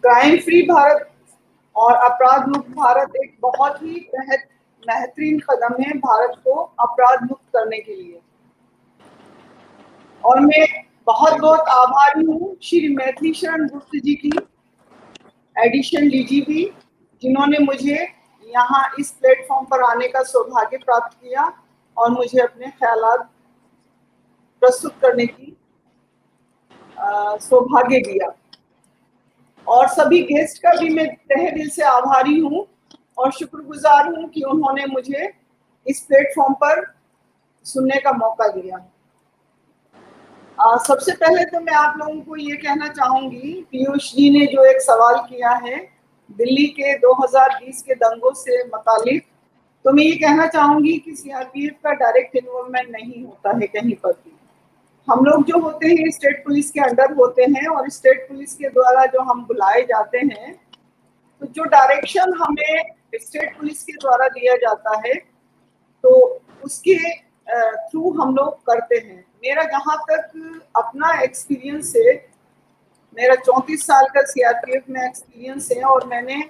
Crime free Bharat और अपराध मुक्त भारत एक बहुत ही बेहतरीन कदम है भारत को अपराध मुक्त करने के लिए। और मैं बहुत बहुत आभारी हूँ श्री मैथिली शरण गुप्त जी की, एडिशन डीजीपी, जिन्होंने मुझे यहाँ इस प्लेटफॉर्म पर आने का सौभाग्य प्राप्त किया और मुझे अपने ख्यालात प्रस्तुत करने की सौभाग्य दिया। और सभी गेस्ट का भी मैं तहे दिल से आभारी हूँ और शुक्रगुजार हूँ कि उन्होंने मुझे इस प्लेटफॉर्म पर सुनने का मौका दिया। सबसे पहले तो मैं आप लोगों को ये कहना चाहूंगी, पीयूष जी ने जो एक सवाल किया है दिल्ली के 2020 के दंगों से मुतालिक, तो मैं ये कहना चाहूंगी कि सीआरपीएफ का डायरेक्ट इन्वॉल्वमेंट नहीं होता है कहीं पर भी। हम लोग जो होते हैं स्टेट पुलिस के अंडर होते हैं और स्टेट पुलिस के द्वारा जो हम बुलाए जाते हैं, तो जो डायरेक्शन हमें स्टेट पुलिस के द्वारा दिया जाता है तो उसके थ्रू हम लोग करते हैं। मेरा जहाँ तक अपना एक्सपीरियंस है, मेरा 34 साल का सीआरपीएफ में एक्सपीरियंस है और मैंने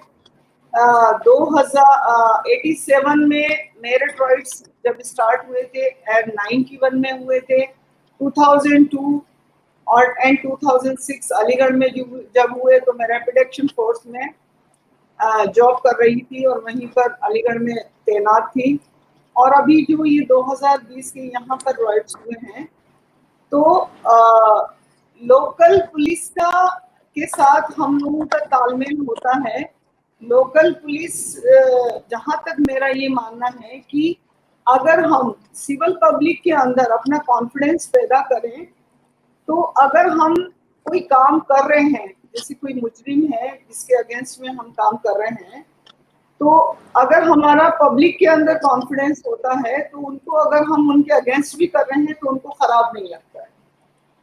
2087 में मेरे ट्रॉइड्स जब स्टार्ट हुए थे, एंड 91 में हुए थे, 2002 और 2006 अलीगढ़ में जब हुए तो मैं रैपिड एक्शन फोर्स में जॉब कर रही थी और वहीं पर अलीगढ़ में तैनात थी। और अभी जो ये 2020 के यहाँ पर रॉइड्स हुए हैं, तो लोकल पुलिस का के साथ हम लोगों का तालमेल होता है। लोकल पुलिस, जहाँ तक मेरा ये मानना है कि अगर हम सिविल पब्लिक के अंदर अपना कॉन्फिडेंस पैदा करें, तो अगर हम कोई काम कर रहे हैं, जैसे कोई मुजरिम है जिसके अगेंस्ट में हम काम कर रहे हैं, तो अगर हमारा पब्लिक के अंदर कॉन्फिडेंस होता है तो उनको अगर हम उनके अगेंस्ट भी कर रहे हैं तो उनको खराब नहीं लगता है।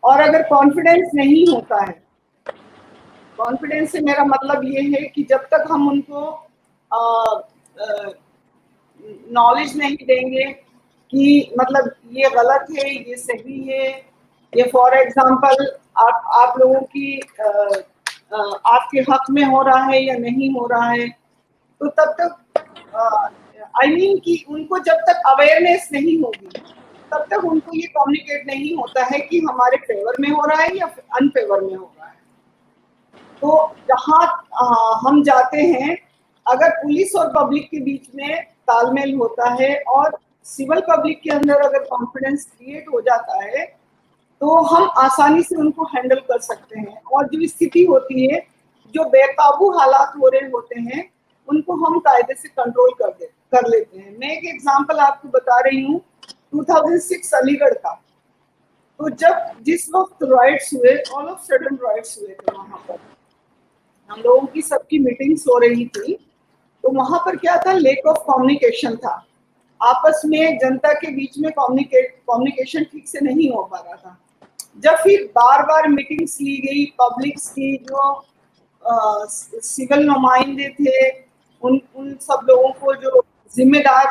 और अगर कॉन्फिडेंस नहीं होता है, कॉन्फिडेंस से मेरा मतलब ये है कि जब तक हम उनको नॉलेज नहीं देंगे कि मतलब ये गलत है, ये सही है, ये फॉर एग्जांपल आप लोगों की आपके हक में हो रहा है या नहीं हो रहा है, तो तब तक आई मीन कि उनको जब तक अवेयरनेस नहीं होगी तब तक उनको ये कम्युनिकेट नहीं होता है कि हमारे फेवर में हो रहा है या अनफेवर में हो रहा है। तो जहाँ हम जाते हैं, अगर पुलिस और पब्लिक के बीच में तालमेल होता है और सिविल पब्लिक के अंदर अगर कॉन्फिडेंस क्रिएट हो जाता है, तो हम आसानी से उनको हैंडल कर सकते हैं। और जो स्थिति होती है, जो बेकाबू हालात हो रहे होते हैं, उनको हम कायदे से कंट्रोल कर लेते हैं। मैं एक एग्जांपल आपको बता रही हूँ 2006 अलीगढ़ का। तो जिस वक्त राइट्स हुए, ऑल ऑफ सडन राइट्स हुए थे, वहां पर हम लोगों की सबकी मीटिंग्स हो रही थी, तो वहां पर क्या था, लेक ऑफ कम्युनिकेशन था। आपस में जनता के बीच में कम्युनिकेशन ठीक से नहीं हो पा रहा था। जब फिर बार बार मीटिंग्स ली गई, पब्लिक्स की जो सिविल नुमाइंदे थे, उन सब लोगों को, जो जिम्मेदार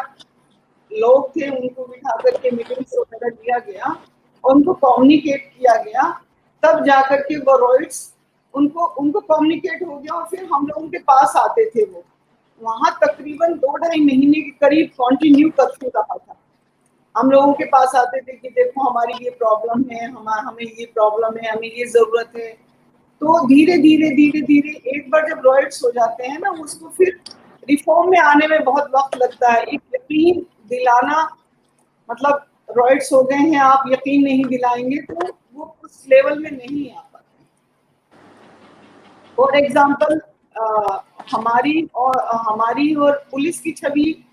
लोग थे, उनको बिठा करके मीटिंग्स वगैरह दिया गया और उनको कम्युनिकेट किया गया, तब जाकर के वो रॉइट्स उनको कम्युनिकेट हो गया और फिर हम लोगों के पास आते थे। वो वहां तकरीबन 2-2.5 महीने के करीब कंटिन्यू कर्फ्यू रहा था। हम लोगों के पास आते थे कि देखो हमारी ये प्रॉब्लम है, हमें ये प्रॉब्लम है, हमें ये जरूरत है। तो धीरे धीरे एक बार जब रॉइट्स हो जाते हैं ना, उसको फिर रिफॉर्म में आने में बहुत वक्त लगता है। एक यकीन दिलाना, मतलब रॉइट्स हो गए हैं, आप यकीन नहीं दिलाएंगे तो वो उस लेवल में नहीं आ पाते। फॉर एग्जाम्पल हमारी और पुलिस की छवि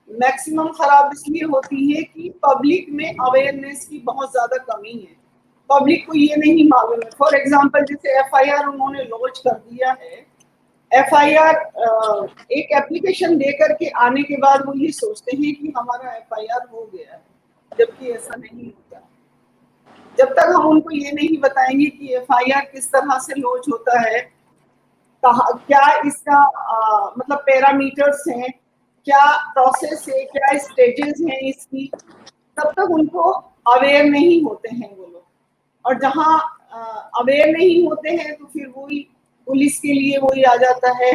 मैक्सिमम खराब इसलिए होती है कि पब्लिक में अवेयरनेस की बहुत ज्यादा कमी है। पब्लिक को ये नहीं मालूम है। फॉर एग्जाम्पल जैसे एफआईआर उन्होंने लॉन्च कर दिया है, एफआईआर एक एप्लीकेशन दे करके आने के बाद वो ये सोचते हैं कि हमारा एफआईआर हो गया है, जबकि ऐसा नहीं होता। जब तक हम उनको ये नहीं बताएंगे कि एफआईआर किस तरह से लॉन्च होता है, क्या इसका मतलब पैरामीटर्स हैं, क्या प्रोसेस है, क्या स्टेजेस हैं इसकी, तब तक उनको अवेयर नहीं होते हैं वो लोग। और जहाँ अवेयर नहीं होते हैं तो फिर वही पुलिस के लिए वही आ जाता है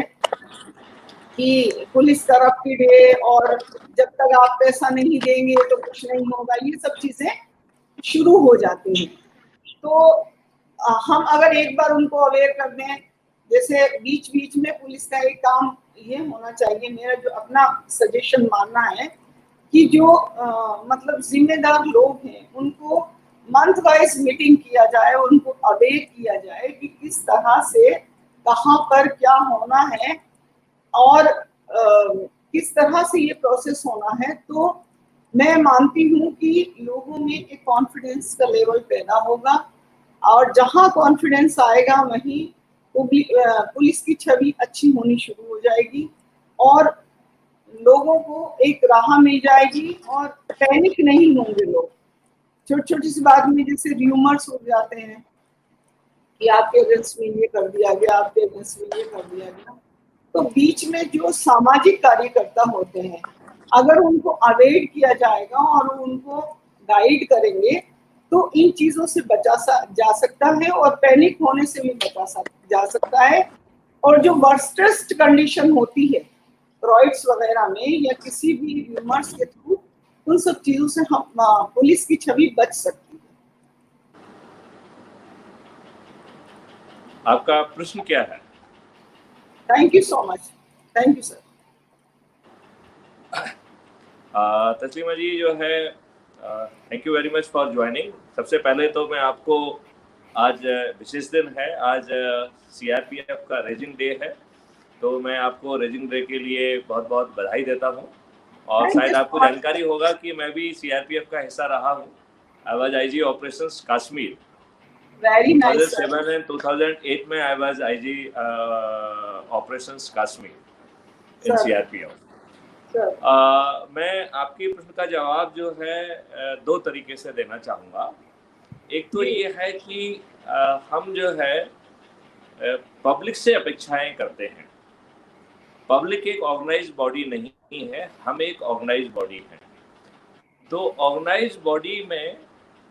कि पुलिस करप्टेड है और जब तक आप पैसा नहीं देंगे तो कुछ नहीं होगा, ये सब चीजें शुरू हो जाती हैं। तो हम अगर एक बार उनको अवेयर कर दें, जैसे बीच बीच में पुलिस का एक काम ये होना चाहिए, मेरा जो अपना सजेशन मानना है कि जो मतलब जिम्मेदार लोग हैं उनको मंथ वाइज मीटिंग किया जाए, उनको अवेयर किया जाए कि किस तरह से कहाँ पर क्या होना है और किस तरह से ये प्रोसेस होना है। तो मैं मानती हूँ कि लोगों में एक कॉन्फिडेंस का लेवल पैदा होगा और जहाँ कॉन्फिडेंस आएगा वहीं पुलिस की छवि अच्छी होनी शुरू हो जाएगी और लोगों को एक राह मिल जाएगी और पैनिक नहीं होंगे लोग। छोटी छोटी सी बात में जैसे र्यूमर्स हो जाते हैं कि आपके अगेंस्ट में ये कर दिया गया, आपके अगेंस्ट में ये कर दिया गया, तो बीच में जो सामाजिक कार्यकर्ता होते हैं अगर उनको अवेयर किया जाएगा और उनको गाइड करेंगे तो इन चीजों से बचा जा सकता है और पैनिक होने से भी बचा जा सकता है। और जो वर्स्टेस्ट कंडीशन होती है रॉइट्स वगैरह में या किसी भी र्यूमर्स के थ्रू, उन सब चीजों से हम पुलिस की छवि बच सकती है। आपका प्रश्न क्या है? Thank you so much. Thank you sir. Taslima ji जो है, thank you very much for joining. सबसे पहले तो मैं आपको, आज विशेष दिन है, आज सीआरपीएफ का रेजिंग डे है, तो मैं आपको रेजिंग डे के लिए बहुत बहुत बधाई देता हूँ। और शायद आपको जानकारी होगा कि मैं भी सीआरपीएफ का हिस्सा रहा हूँ। I was IG operations Kashmir. Very nice. 2007 and 2008 में I was IG operations Kashmir in CRPF. मैं आपके प्रश्न का जवाब जो है दो तरीके से देना चाहूँगा। एक तो ये है कि हम जो है पब्लिक से अपेक्षाएं करते हैं। पब्लिक एक ऑर्गेनाइज्ड बॉडी नहीं है, हम एक ऑर्गेनाइज्ड बॉडी हैं। तो ऑर्गेनाइज्ड बॉडी में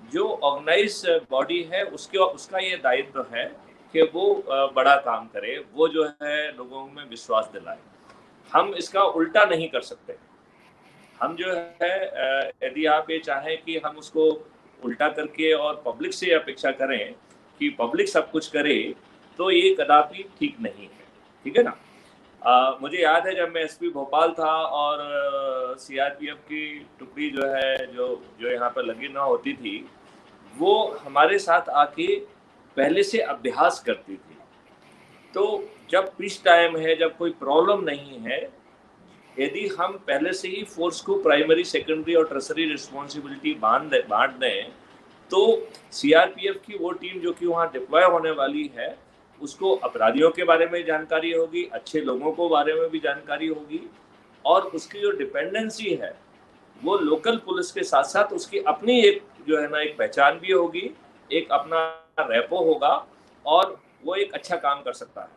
जो ऑर्गेनाइज बॉडी है उसका ये दायित्व है कि वो बड़ा काम करे, वो जो है लोगों में विश्वास दिलाए। हम इसका उल्टा नहीं कर सकते। हम जो है यदि आप ये चाहें कि हम उसको उल्टा करके और पब्लिक से अपेक्षा करें कि पब्लिक सब कुछ करे, तो ये कदापि ठीक नहीं है। ठीक है ना? मुझे याद है जब मैं एसपी भोपाल था और सीआरपीएफ की टुकड़ी जो है जो यहाँ पर लगी ना होती थी, वो हमारे साथ आके पहले से अभ्यास करती थी। तो जब पीस टाइम है, जब कोई प्रॉब्लम नहीं है, यदि हम पहले से ही फोर्स को प्राइमरी, सेकेंडरी और टर्सरी रिस्पॉन्सिबिलिटी बांट दें, तो सीआरपीएफ की वो टीम जो कि वहाँ डिप्लॉय होने वाली है, उसको अपराधियों के बारे में जानकारी होगी, अच्छे लोगों को बारे में भी जानकारी होगी, और उसकी जो डिपेंडेंसी है वो लोकल पुलिस के साथ साथ उसकी अपनी एक जो है ना एक पहचान भी होगी, एक अपना रेपो होगा और वो एक अच्छा काम कर सकता है।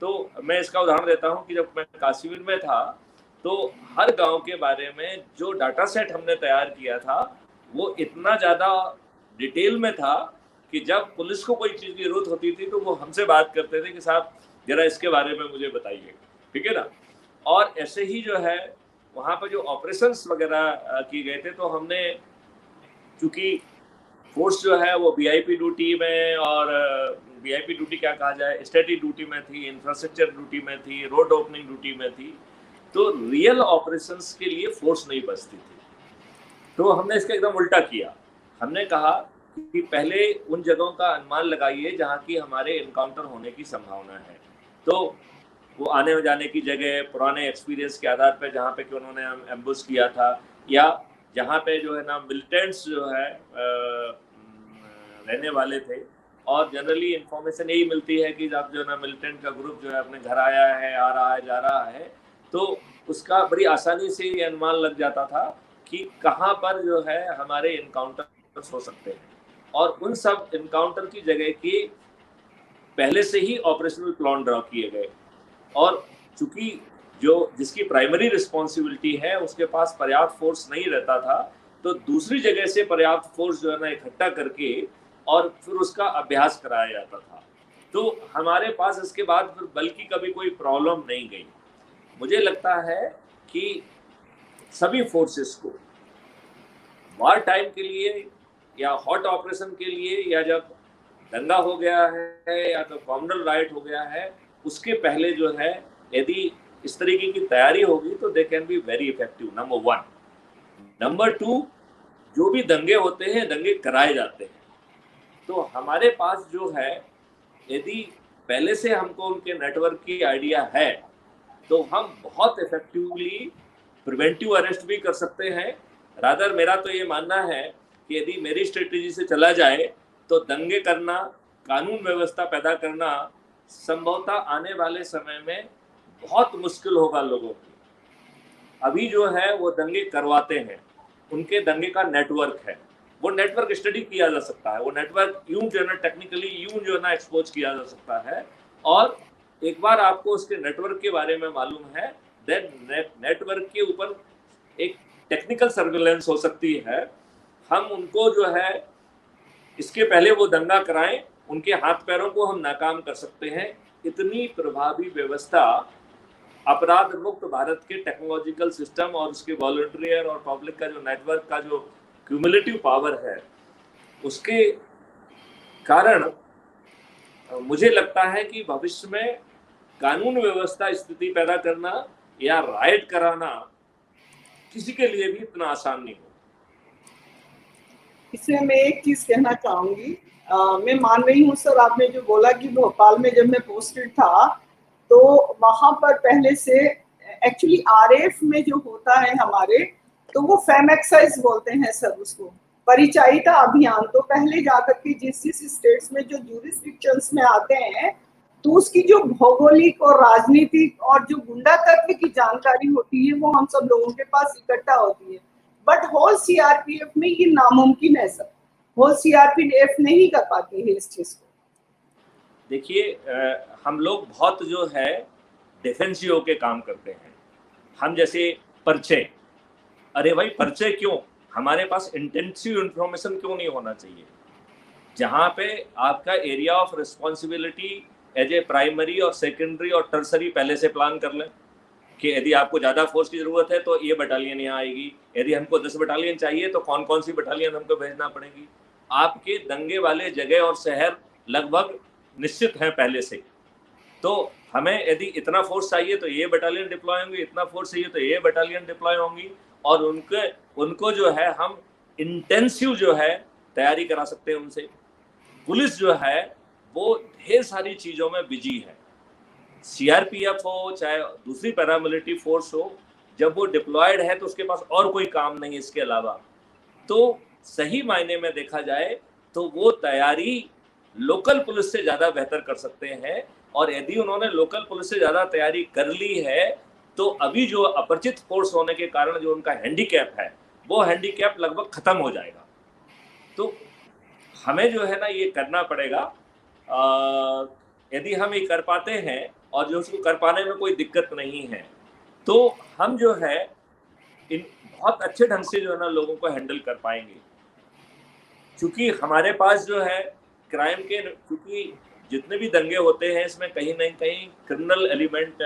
तो मैं इसका उदाहरण देता हूँ कि जब मैं कश्मीर में था तो हर गांव के बारे में जो डाटा सेट हमने तैयार किया था वो इतना ज़्यादा डिटेल में था कि जब पुलिस को कोई चीज़ की जरूरत होती थी तो वो हमसे बात करते थे कि साहब जरा इसके बारे में मुझे बताइए। ठीक है ना? और ऐसे ही जो है वहाँ पर जो ऑपरेशंस वगैरह किए गए थे, तो हमने चूँकि फोर्स जो है वो वीआईपी ड्यूटी में, और वीआईपी ड्यूटी क्या कहा जाए, स्टैटिक ड्यूटी में थी, इंफ्रास्ट्रक्चर ड्यूटी में थी, रोड ओपनिंग ड्यूटी में थी, तो रियल ऑपरेशंस के लिए फोर्स नहीं बचती थी। तो हमने इसका एकदम उल्टा किया। हमने कहा कि पहले उन जगहों का अनुमान लगाइए जहाँ की हमारे इनकाउंटर होने की संभावना है। तो वो आने जाने की जगह, पुराने एक्सपीरियंस के आधार पर जहाँ पे कि उन्होंने एम्बुश किया था, या जहाँ पे जो है ना मिलिटेंट्स जो है रहने वाले थे, और जनरली इंफॉर्मेशन यही मिलती है कि जब जो है ना मिलिटेंट का ग्रुप जो है अपने घर आया है, आ रहा है, जा रहा है, तो उसका बड़ी आसानी से ये अनुमान लग जाता था कि कहाँ पर जो है हमारे इनकाउंटर्स हो सकते हैं, और उन सब इनकाउंटर की जगह की पहले से ही ऑपरेशनल प्लान ड्रॉ किए गए। और चूंकि जिसकी प्राइमरी रिस्पॉन्सिबिलिटी है उसके पास पर्याप्त फोर्स नहीं रहता था, तो दूसरी जगह से पर्याप्त फोर्स जो है ना इकट्ठा करके और फिर उसका अभ्यास कराया जाता था। तो हमारे पास इसके बाद फिर बल्कि कभी कोई प्रॉब्लम नहीं गई। मुझे लगता है कि सभी फोर्सेस को वार टाइम के लिए या हॉट ऑपरेशन के लिए या जब दंगा हो गया है या तो कॉमनल राइट हो गया है, उसके पहले जो है यदि इस तरीके की तैयारी होगी तो they can be very effective, number 1। Number 2, जो भी दंगे होते हैं दंगे कराए जाते हैं, तो हमारे पास जो है यदि पहले से हमको उनके नेटवर्क की आइडिया है तो हम बहुत इफेक्टिवली प्रिवेंटिव अरेस्ट भी कर सकते हैं। रादर मेरा तो ये मानना है कि यदि मेरी स्ट्रेटेजी से चला जाए तो दंगे करना, कानून व्यवस्था पैदा करना संभवतः आने वाले समय में बहुत मुश्किल होगा लोगों की। अभी जो है वो दंगे करवाते हैं, उनके दंगे का नेटवर्क है, वो नेटवर्क स्टडी किया जा सकता है, वो नेटवर्क यूं जो है ना टेक्निकली यूं जो है ना एक्सपोज किया जा सकता है। और एक बार आपको उसके नेटवर्क के बारे में मालूम है, देन नेटवर्क के ऊपर एक टेक्निकल सर्विलेंस हो सकती है। हम उनको जो है इसके पहले वो दंगा कराएं, उनके हाथ पैरों को हम नाकाम कर सकते हैं। इतनी प्रभावी व्यवस्था अपराध मुक्त भारत के टेक्नोलॉजिकल सिस्टम और उसके वॉलंटियर और पब्लिक का जो नेटवर्क का जो क्यूमुलेटिव पावर है, उसके कारण मुझे लगता है कि भविष्य में कानून व्यवस्था स्थिति पैदा करना या राइट कराना किसी के लिए भी इतना आसान नहीं हो। इसमें मैं एक चीज कहना चाहूंगी, मैं मान रही हूँ सर, आपने जो बोला कि भोपाल में जब मैं पोस्टेड था तो वहां पर पहले से एक्चुअली आरएफ में जो होता है हमारे, तो वो फैम एक्साइज बोलते हैं सर उसको, परिचायिता अभियान। तो पहले जाकर के जिस जिस स्टेट्स में जो ज्यूरिसडिक्शंस में आते हैं तो उसकी जो भौगोलिक और राजनीतिक और जो गुंडा तत्व की जानकारी होती है वो हम सब लोगों के पास इकट्ठा होती है। बट होल सीआरपीएफ में ये नामुमकिन है सर, होल सीआरपीएफ नहीं कर पाती है इस चीज को। देखिए, हम लोग बहुत जो है डिफेंसिव होके काम करते हैं। हम जैसे पर्चे, अरे भाई पर्चे क्यों, हमारे पास इंटेंसिव इंफॉर्मेशन क्यों नहीं होना चाहिए, जहाँ पे आपका area of responsibility as a primary और सेकेंडरी और टर्सरी पहले से प्लान कर लें कि यदि आपको ज़्यादा फोर्स की ज़रूरत है तो ये बटालियन यहाँ आएगी, यदि हमको 10 बटालियन चाहिए तो कौन कौन सी बटालियन हमको भेजना पड़ेगी। आपके दंगे वाले जगह और शहर लगभग निश्चित हैं पहले से, तो हमें यदि इतना फोर्स चाहिए तो ये बटालियन डिप्लॉय होंगी, इतना फोर्स चाहिए तो ये बटालियन डिप्लॉय होंगी, और उनको जो है हम इंटेंसिव जो है तैयारी करा सकते हैं उनसे। पुलिस जो है वो ढेर सारी चीज़ों में बिजी है, सीआरपीएफ हो चाहे दूसरी पैरामिलिट्री फोर्स हो, जब वो डिप्लॉयड है तो उसके पास और कोई काम नहीं है इसके अलावा। तो सही मायने में देखा जाए तो वो तैयारी लोकल पुलिस से ज़्यादा बेहतर कर सकते हैं, और यदि उन्होंने लोकल पुलिस से ज़्यादा तैयारी कर ली है तो अभी जो अपरिचित फोर्स होने के कारण जो उनका हैंडीकैप है वो हैंडीकैप लगभग खत्म हो जाएगा। तो हमें जो है ना ये करना पड़ेगा। यदि हम ये कर पाते हैं और जो उसको कर पाने में कोई दिक्कत नहीं है तो हम जो है इन बहुत अच्छे ढंग से जो है ना लोगों को हैंडल कर पाएंगे। क्योंकि हमारे पास जो है क्राइम के, क्योंकि जितने भी दंगे होते हैं इसमें कहीं ना कहीं क्रिमिनल एलिमेंट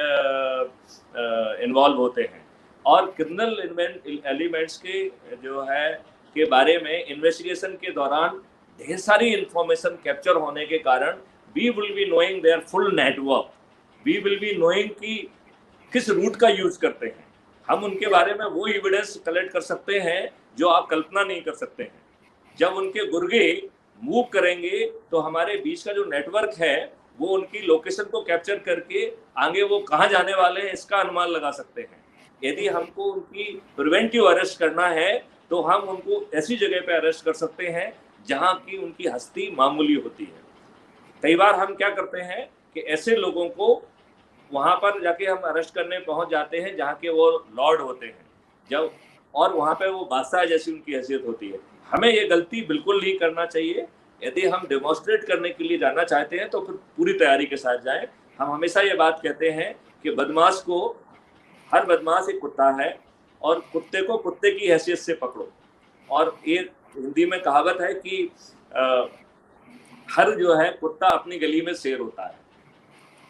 इन्वॉल्व होते हैं, और क्रिमिनल एलिमेंट्स के जो है के बारे में इन्वेस्टिगेशन के दौरान ढेर सारी इंफॉर्मेशन कैप्चर होने के कारण we will be knowing their full network, we will be knowing कि किस रूट का यूज करते हैं। हम उनके बारे में वो एविडेंस कलेक्ट कर सकते हैं जो आप कल्पना नहीं कर सकते हैं। जब उनके गुर्गे मूव करेंगे तो हमारे बीच का जो नेटवर्क है वो उनकी लोकेशन को कैप्चर करके आगे वो कहाँ जाने वाले हैं इसका अनुमान लगा सकते हैं। यदि हमको उनकी प्रिवेंटिव अरेस्ट करना है तो हम उनको ऐसी जगह पे अरेस्ट कर सकते हैं जहाँ की उनकी हस्ती मामूली होती है। कई बार हम क्या करते हैं कि ऐसे लोगों को वहाँ पर जाके हम अरेस्ट करने पहुँच जाते हैं जहाँ के वो लॉर्ड होते हैं, जब और वहाँ पे वो बादशाह जैसी उनकी हैसियत होती है। हमें ये गलती बिल्कुल नहीं करना चाहिए। यदि हम डेमोन्स्ट्रेट करने के लिए जाना चाहते हैं तो फिर पूरी तैयारी के साथ जाएं। हम हमेशा ये बात कहते हैं कि बदमाश को, हर बदमाश एक कुत्ता है और कुत्ते को कुत्ते की हैसियत से पकड़ो। और ये हिंदी में कहावत है कि हर जो है कुत्ता अपनी गली में शेर होता है,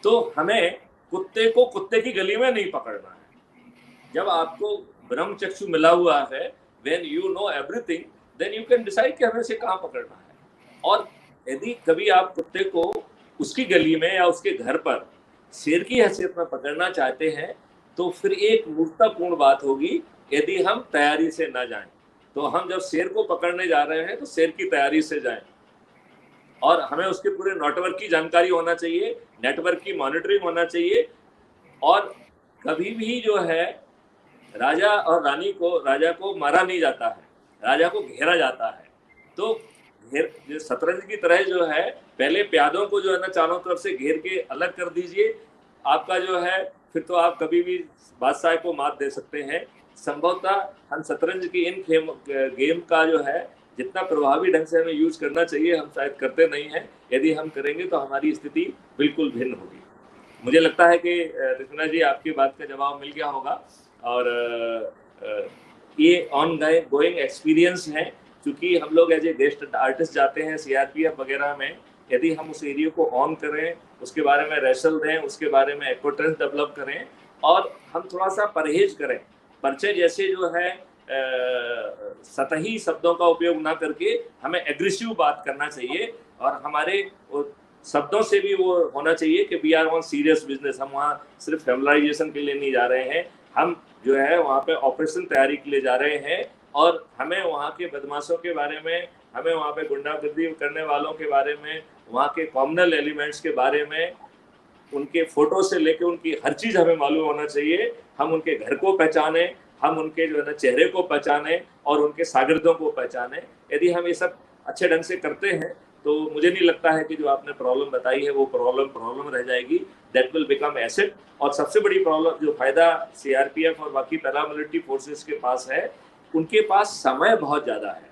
तो हमें कुत्ते को कुत्ते की गली में नहीं पकड़ना है। जब आपको ब्रह्म चक्षु मिला हुआ है, when you know everything, then you can decide कि हमें इसे कहाँ पकड़ना है। और यदि कभी आप कुत्ते को उसकी गली में या उसके घर पर शेर की हैसियत में पकड़ना चाहते हैं, तो फिर एक मूर्खतापूर्ण बात होगी यदि हम तैयारी से ना जाएं। तो हम जब शेर को पकड़ने जा रहे हैं तो शेर की तैयारी से जाएं, और हमें उसके पूरे नेटवर्क की जानकारी होना चाहिए, नेटवर्क की मॉनिटरिंग होना चाहिए। और कभी भी जो है राजा और रानी को, राजा को मारा नहीं जाता है, राजा को घेरा जाता है। तो शतरंज की तरह जो है, पहले प्यादों को जो है ना चारों तरफ से घेर के अलग कर दीजिए, आपका जो है फिर तो आप कभी भी बादशाह को मात दे सकते हैं। संभवतः हम शतरंज की इन गेम का जो है जितना प्रभावी ढंग से हमें यूज करना चाहिए, हम शायद करते नहीं हैं। यदि हम करेंगे तो हमारी स्थिति बिल्कुल भिन्न होगी। मुझे लगता है कि रिस्ना जी आपकी बात का जवाब मिल गया होगा। और ये ऑन गोइंग एक्सपीरियंस है, क्योंकि हम लोग एज ए गेस्ट आर्टिस्ट जाते हैं सीआरपीएफ वगैरह में, यदि हम उस एरिया को ऑन करें, उसके बारे में रेसल दें, उसके बारे में एक्वाटेंस डेवलप करें, और हम थोड़ा सा परहेज करें, परिचय जैसे जो है सतही शब्दों का उपयोग ना करके हमें एग्रेसिव बात करना चाहिए, और हमारे शब्दों से भी वो होना चाहिए कि we are on serious business. हम वहाँ सिर्फ फेमलाइजेशन के लिए नहीं जा रहे हैं, हम जो है वहाँ पे ऑपरेशन तैयारी के लिए जा रहे हैं, और हमें वहाँ के बदमाशों के बारे में, हमें वहाँ पे गुंडागर्दी करने वालों के बारे में, वहाँ के कॉमनल एलिमेंट्स के बारे में, उनके फोटो से लेके उनकी हर चीज़ हमें मालूम होना चाहिए। हम उनके घर को पहचाने, हम उनके जो है ना चेहरे को पहचाने, और उनके शागिर्दों को पहचाने। यदि हम ये सब अच्छे ढंग से करते हैं तो मुझे नहीं लगता है कि जो आपने प्रॉब्लम बताई है वो प्रॉब्लम रह जाएगी। That will become asset. और सबसे बड़ी प्रॉब्लम, जो फायदा सीआरपीएफ और बाकी पैरामिलिट्री फोर्सेस के पास है, उनके पास समय बहुत ज़्यादा है।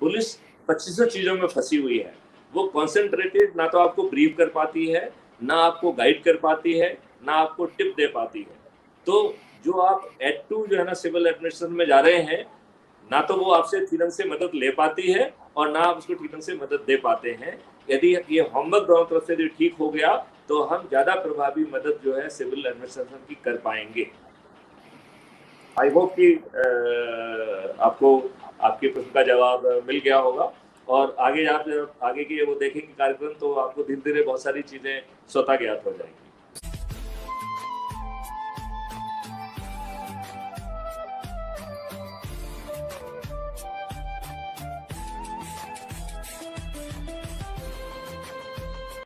पुलिस 2500 चीज़ों में फंसी हुई है, वो कॉन्सेंट्रेटेड ना तो आपको ब्रीफ कर पाती है, ना आपको गाइड कर पाती है, ना आपको टिप दे पाती है। तो जो आप एड टू जो है ना सिविल एडमिनिस्ट्रेशन में जा रहे हैं, ना तो वो आपसे ठीक ढंग से मदद ले पाती है, और ना आप उसको ठीक ढंग से मदद दे पाते हैं। यदि ये होमवर्क दोनों तरफ से ठीक हो गया तो हम ज़्यादा प्रभावी मदद जो है सिविल एडमिनिस्ट्रेशन की कर पाएंगे। आई होप कि आपको आपके प्रश्न का जवाब मिल गया होगा, और आगे आप आगे के वो देखेंगे कार्यक्रम तो आपको धीरे धीरे बहुत सारी चीज़ें स्वतः ज्ञात हो जाएंगी।